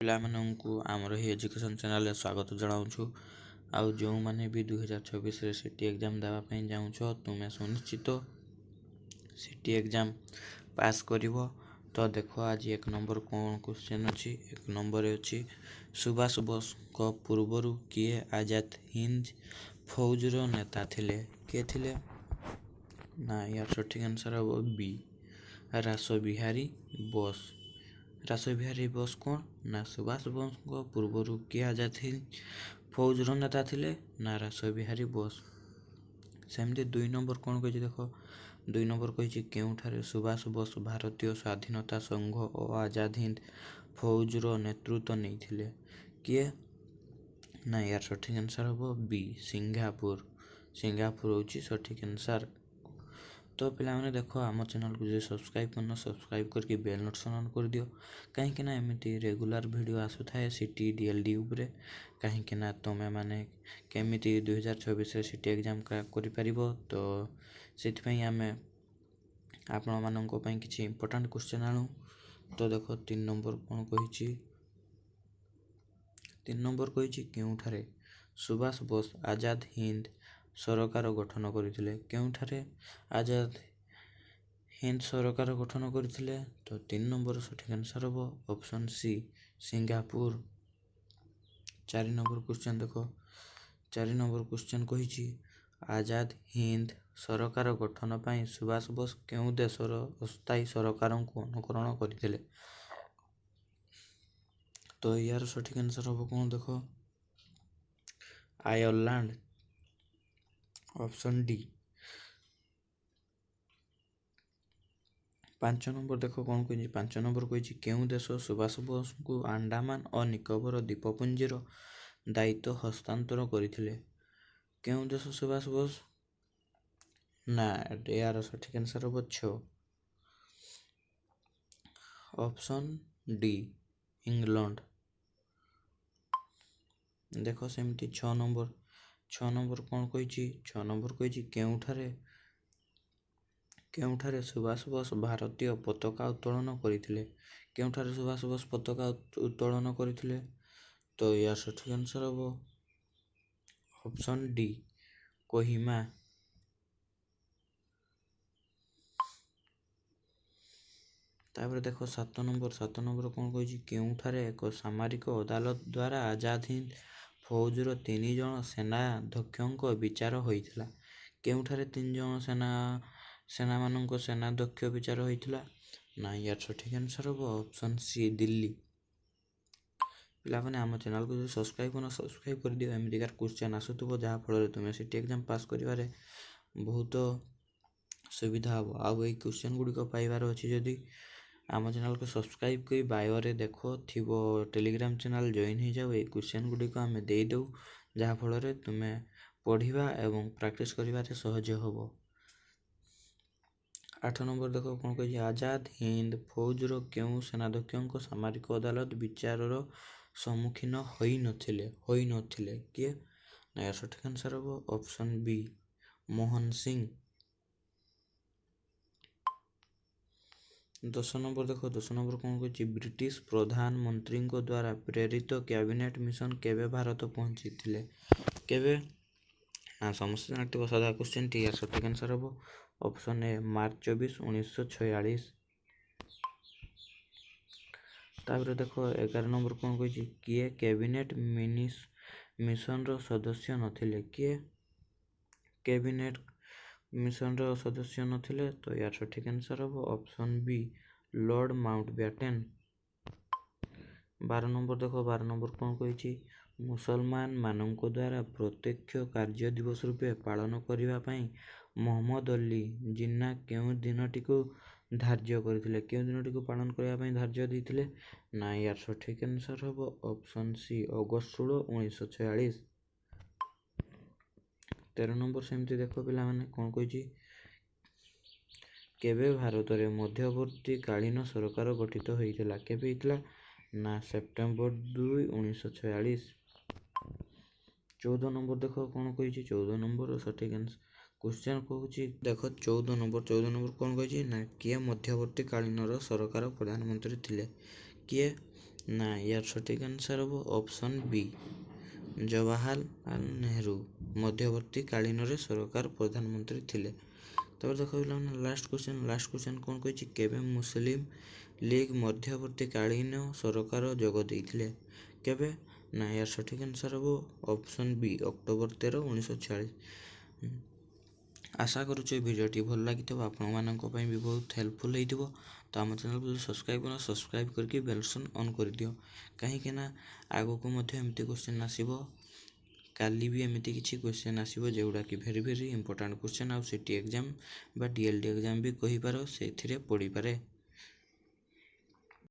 ପିଲାମାନଙ୍କୁ ଆମର ଏହି ଏଜୁକେସନ୍ ଚ୍ୟାନେଲରେ ସ୍ୱାଗତ ଜଣାଉଛୁ। ଆଉ ଯେଉଁମାନେ ବି 2024ରେ ସିଟି ଏକ୍ଜାମ୍ ଦେବା ପାଇଁ ଯାଉଛ, ତୁମେ ସୁନିଶ୍ଚିତ ସିଟି ଏକ୍ଜାମ୍ ପାସ୍ କରିବ। ତ ଦେଖ ଆଜି 1 ନମ୍ବର କ'ଣ କ୍ୱେଶ୍ଚନ୍ ଅଛି। 1 ନମ୍ବରରେ ଅଛି ସୁଭାଷ ବୋଷଙ୍କ ପୂର୍ବରୁ କିଏ ଆଜାଦ ହିନ୍ଦ ଫୌଜର ନେତା ଥିଲେ? କିଏ ଥିଲେ? ନା ୟାର ସଠିକ୍ ଆନ୍ସର୍ ହେବ ବି, ରାସବିହାରୀ ବୋଷ। ରାସବିହାରୀ ବୋଷ କ'ଣ? ନା ସୁଭାଷ ବୋଷଙ୍କ ପୂର୍ବରୁ କିଏ ଆଜାଦ ହିନ୍ଦ ଫୌଜର ନେତା ଥିଲେ? ନା ରାସବିହାରୀ ବୋଷ। ସେମିତି 2 ନମ୍ବର କ'ଣ କହିଛି ଦେଖ। 2 ନମ୍ବର କହିଛି କେଉଁଠାରେ ସୁଭାଷ ବୋଷ ଭାରତୀୟ ସ୍ୱାଧୀନତା ସଂଘ ଓ ଆଜାଦ ହିନ୍ଦ ଫୌଜର ନେତୃତ୍ୱ ନେଇଥିଲେ? କିଏ? ନା ୟାର ସଠିକ୍ ଆନ୍ସର୍ ହେବ ବି, ସିଙ୍ଗାପୁର। ସିଙ୍ଗାପୁର ହେଉଛି ସଠିକ୍ ଆନ୍ସର୍। ତ ପିଲାମାନେ ଦେଖ ଆମ ଚ୍ୟାନେଲକୁ ଯଦି ସବସ୍କ୍ରାଇବ୍ କରିନ, ସବସ୍କ୍ରାଇବ୍ କରିକି ବେଲ୍ ନୋଟିଫିକେସନ୍ ଅନ୍ କରିଦିଅ। କାହିଁକିନା ଏମିତି ରେଗୁଲାର ଭିଡ଼ିଓ ଆସୁଥାଏ ସିଟି DLD ଉପରେ। କାହିଁକିନା ତୁମେମାନେ କେମିତି 2024ରେ ସିଟି ଏକ୍ଜାମ୍ କ୍ରାକ୍ କରିପାରିବ। ତ ସେଥିପାଇଁ ଆମେ ଆପଣମାନଙ୍କ ପାଇଁ କିଛି ଇମ୍ପୋର୍ଟାଣ୍ଟ କ୍ୱେଶ୍ଚନ୍ ଆଣୁ। ତ ଦେଖ 3 ନମ୍ବର କ'ଣ କହିଛି। 3 ନମ୍ବର କହିଛି କେଉଁଠାରେ ସୁଭାଷ ବୋଷ ଆଜାଦ ହିନ୍ଦ ସରକାର ଗଠନ କରିଥିଲେ? କେଉଁଠାରେ ଆଜାଦ ହିନ୍ଦ ସରକାର ଗଠନ କରିଥିଲେ? ତ 3 ନମ୍ବର ସଠିକ୍ ଆନ୍ସର୍ ହେବ option C, Singapore. 4 number question ଦେଖ। 4 ନମ୍ବର କ୍ୱେଶ୍ଚନ୍ କହିଛି ଆଜାଦ ହିନ୍ଦ ସରକାର ଗଠନ ପାଇଁ ସୁଭାଷ ବୋଷ କେଉଁ ଦେଶର ଅସ୍ଥାୟୀ ସରକାରଙ୍କୁ ଅନୁକରଣ କରିଥିଲେ? ତ ଏହାର ସଠିକ୍ ଆନ୍ସର୍ ହେବ କ'ଣ ଦେଖ, ଆୟର୍ଲାଣ୍ଡ। Option D. 5 ନମ୍ବର ଦେଖ କ'ଣ କହିଛି। 5 ନମ୍ବର କହିଛି କେଉଁ ଦେଶ ସୁଭାଷ ବୋଷଙ୍କୁ ଆଣ୍ଡାମାନ ଓ ନିକୋବର ଦ୍ୱୀପପୁଞ୍ଜର ଦାୟିତ୍ୱ ହସ୍ତାନ୍ତର କରିଥିଲେ? କେଉଁ ଦେଶ ସୁଭାଷ ବୋଷ? ନା ଏହାର ସଠିକ୍ ଆନ୍ସର୍ ହେବ 6, ଅପସନ୍ ଡି, ଇଂଲଣ୍ଡ। ଦେଖ ସେମିତି 6 ନମ୍ବର। 6 ନମ୍ବର କ'ଣ କହିଛି। 6 ନମ୍ବର କହିଛି କେଉଁଠାରେ ସୁଭାଷ ବୋଷ ଭାରତୀୟ ପତାକା ଉତ୍ତୋଳନ କରିଥିଲେ? କେଉଁଠାରେ ସୁଭାଷ ବୋଷ ପତାକା ଉତ୍ତୋଳନ କରିଥିଲେ? ତ ୟାର ସଠିକ୍ ଆନ୍ସର୍ ହେବ ଅପସନ୍ ଡି, କୋହିମା। ତାପରେ ଦେଖ 7 ନମ୍ବର। 7 ନମ୍ବର କ'ଣ କହିଛି କେଉଁଠାରେ ଏକ ସାମରିକ ଅଦାଲତ ଦ୍ୱାରା ଆଜାଦ ହିନ୍ଦ ଫୌଜର 3 ଜଣ ସେନାଧ୍ୟକ୍ଷଙ୍କ ବିଚାର ହୋଇଥିଲା? କେଉଁଠାରେ 3 ଜଣ ସେନାମାନଙ୍କ ସେନାଧ୍ୟକ୍ଷ ବିଚାର ହୋଇଥିଲା? ନା ୟାର ସଠିକ୍ ଆନ୍ସର୍ ହେବ ଅପସନ୍ ସି, ଦିଲ୍ଲୀ। ପିଲାମାନେ ଆମ ଚ୍ୟାନେଲକୁ ଯଦି ସବସ୍କ୍ରାଇବ୍ କରିନ, ସବସ୍କ୍ରାଇବ୍ କରିଦିଅ। ଏମିତିକାର କ୍ୱେଶ୍ଚନ୍ ଆସୁଥିବ ଯାହାଫଳରେ ତୁମେ ସିଟି ଏକ୍ଜାମ୍ ପାସ୍ କରିବାରେ ବହୁତ ସୁବିଧା ହେବ। ଆଉ ଏଇ କ୍ୱେଶ୍ଚନ୍ ଗୁଡ଼ିକ ପାଇବାର ଅଛି ଯଦି ଆମ ଚ୍ୟାନେଲକୁ ସବସ୍କ୍ରାଇବ୍ କରି ବାୟୋରେ ଦେଖ ଥିବ ଟେଲିଗ୍ରାମ ଚ୍ୟାନେଲ୍ ଜଏନ୍ ହେଇଯାଉ। ଏଇ କ୍ୱେଶ୍ଚନ୍ ଗୁଡ଼ିକ ଆମେ ଦେଇଦେଉ ଯାହାଫଳରେ ତୁମେ ପଢ଼ିବା ଏବଂ ପ୍ରାକ୍ଟିସ୍ କରିବାରେ ସହଜ ହେବ। 8 ନମ୍ବର ଦେଖ କ'ଣ କହିଛି ଆଜାଦ ହିନ୍ଦ ଫୌଜର କେଉଁ ସେନାଧ୍ୟକ୍ଷଙ୍କ ସାମରିକ ଅଦାଲତ ବିଚାରର ସମ୍ମୁଖୀନ ହୋଇନଥିଲେ? କିଏ? ନା ଏହାର ସଠିକ୍ ଆନ୍ସର୍ ହେବ option B, Mohan Singh. 10 number ଦେଖ। 10 ନମ୍ବର କ'ଣ କହିଛି ବ୍ରିଟିଶ ପ୍ରଧାନମନ୍ତ୍ରୀଙ୍କ ଦ୍ୱାରା ପ୍ରେରିତ କ୍ୟାବିନେଟ୍ ମିଶନ କେବେ ଭାରତ ପହଞ୍ଚିଥିଲେ? କେବେ? ନା ସମସ୍ତେ ଜାଣିଥିବ ସାଧା କ୍ୱେଶ୍ଚନ୍ଟି। ୟାର ସଠିକ୍ ଆନ୍ସର୍ ହେବ ଅପସନ୍ ଏ, ମାର୍ଚ୍ଚ 24, 1946। ତାପରେ ଦେଖ 11 ନମ୍ବର କ'ଣ କହିଛି କିଏ କ୍ୟାବିନେଟ୍ ମିଶନର ସଦସ୍ୟ ନଥିଲେ? କିଏ କ୍ୟାବିନେଟ୍ ମିଶନର ସଦସ୍ୟ ନଥିଲେ? ତ ୟାର ସଠିକ୍ ଆନ୍ସର୍ ହେବ option B, lord Mountbatten. 12 number ଦେଖ। 12 ନମ୍ବର କ'ଣ କହିଛି ମୁସଲମାନ ମାନଙ୍କ ଦ୍ୱାରା ପ୍ରତ୍ୟକ୍ଷ କାର୍ଯ୍ୟ ଦିବସ ରୂପେ ପାଳନ କରିବା ପାଇଁ ମହମ୍ମଦ ଅଲି ଜିନ୍ନା କେଉଁ ଦିନଟିକୁ ଧାର୍ଯ୍ୟ କରିଥିଲେ? କେଉଁ ଦିନଟିକୁ ପାଳନ କରିବା ପାଇଁ ଧାର୍ଯ୍ୟ ଦେଇଥିଲେ? ନା ୟାର ସଠିକ୍ ଆନ୍ସର୍ ହେବ ଅପସନ୍ ସି, ଅଗଷ୍ଟ 16, 1946। 13 ନମ୍ବର ସେମିତି ଦେଖ ପିଲାମାନେ କ'ଣ କହିଛି କେବେ ଭାରତରେ ମଧ୍ୟବର୍ତ୍ତୀକାଳୀନ ସରକାର ଗଠିତ ହୋଇଥିଲା? କେବେ ହେଇଥିଲା? ନା ସେପ୍ଟେମ୍ବର 2, 1946। 14 ନମ୍ବର ଦେଖ କ'ଣ କହିଛି। 14 ନମ୍ବର ସଠିକ୍ କ୍ୱେଶ୍ଚନ୍ କହୁଛି ଦେଖ 14 ନମ୍ବର। 14 ନମ୍ବର କ'ଣ କହିଛି ନା କିଏ ମଧ୍ୟବର୍ତ୍ତୀକାଳୀନର ସରକାର ପ୍ରଧାନମନ୍ତ୍ରୀ ଥିଲେ? କିଏ? ନା ୟାର ସଠିକ୍ ଆନ୍ସର୍ ହେବ ଅପସନ୍ ବି। ଜବାହରଲାଲ ନେହେରୁ ମଧ୍ୟବର୍ତ୍ତୀ କାଳୀନରେ ସରକାର ପ୍ରଧାନମନ୍ତ୍ରୀ ଥିଲେ। ତାପରେ ଦେଖ ପିଲାମାନେ ଲାଷ୍ଟ କ୍ୱେଶ୍ଚନ୍ କ'ଣ କହିଛି? କେବେ ମୁସଲିମ ଲିଗ୍ ମଧ୍ୟବର୍ତ୍ତୀ କାଳୀନ ସରକାର ଯୋଗ ଦେଇଥିଲେ? କେବେ? ନା ୟାର ସଠିକ୍ ଆନ୍ସର୍ ହେବ ଅପସନ୍ ବି ଅକ୍ଟୋବର 13, 1946। ଆଶା କରୁଛୁ ଏ ଭିଡ଼ିଓଟି ଭଲ ଲାଗିଥିବ, ଆପଣମାନଙ୍କ ପାଇଁ ବି ବହୁତ ହେଲ୍ପଫୁଲ୍ ହେଇଥିବ। ତ ଆମ ଚ୍ୟାନେଲକୁ ଯଦି ସବସ୍କ୍ରାଇବ୍ କରିକି ବେଲ୍ସନ୍ ଅନ୍ କରିଦିଅ, କାହିଁକିନା ଆଗକୁ ମଧ୍ୟ ଏମିତି କ୍ୱେଶ୍ଚନ୍ ଆସିବ। କାଲି ବି ଏମିତି କିଛି କ୍ୱେଶ୍ଚନ୍ ଆସିବ ଯେଉଁଟାକି ଭେରି ଇମ୍ପୋର୍ଟାଣ୍ଟ କ୍ୱେଶ୍ଚନ୍, ଆଉ ସିଟି ଏକ୍ଜାମ୍ ବା DLD ଏକ୍ଜାମ୍ ବି କହିପାର, ସେଥିରେ ପଡ଼ିପାରେ।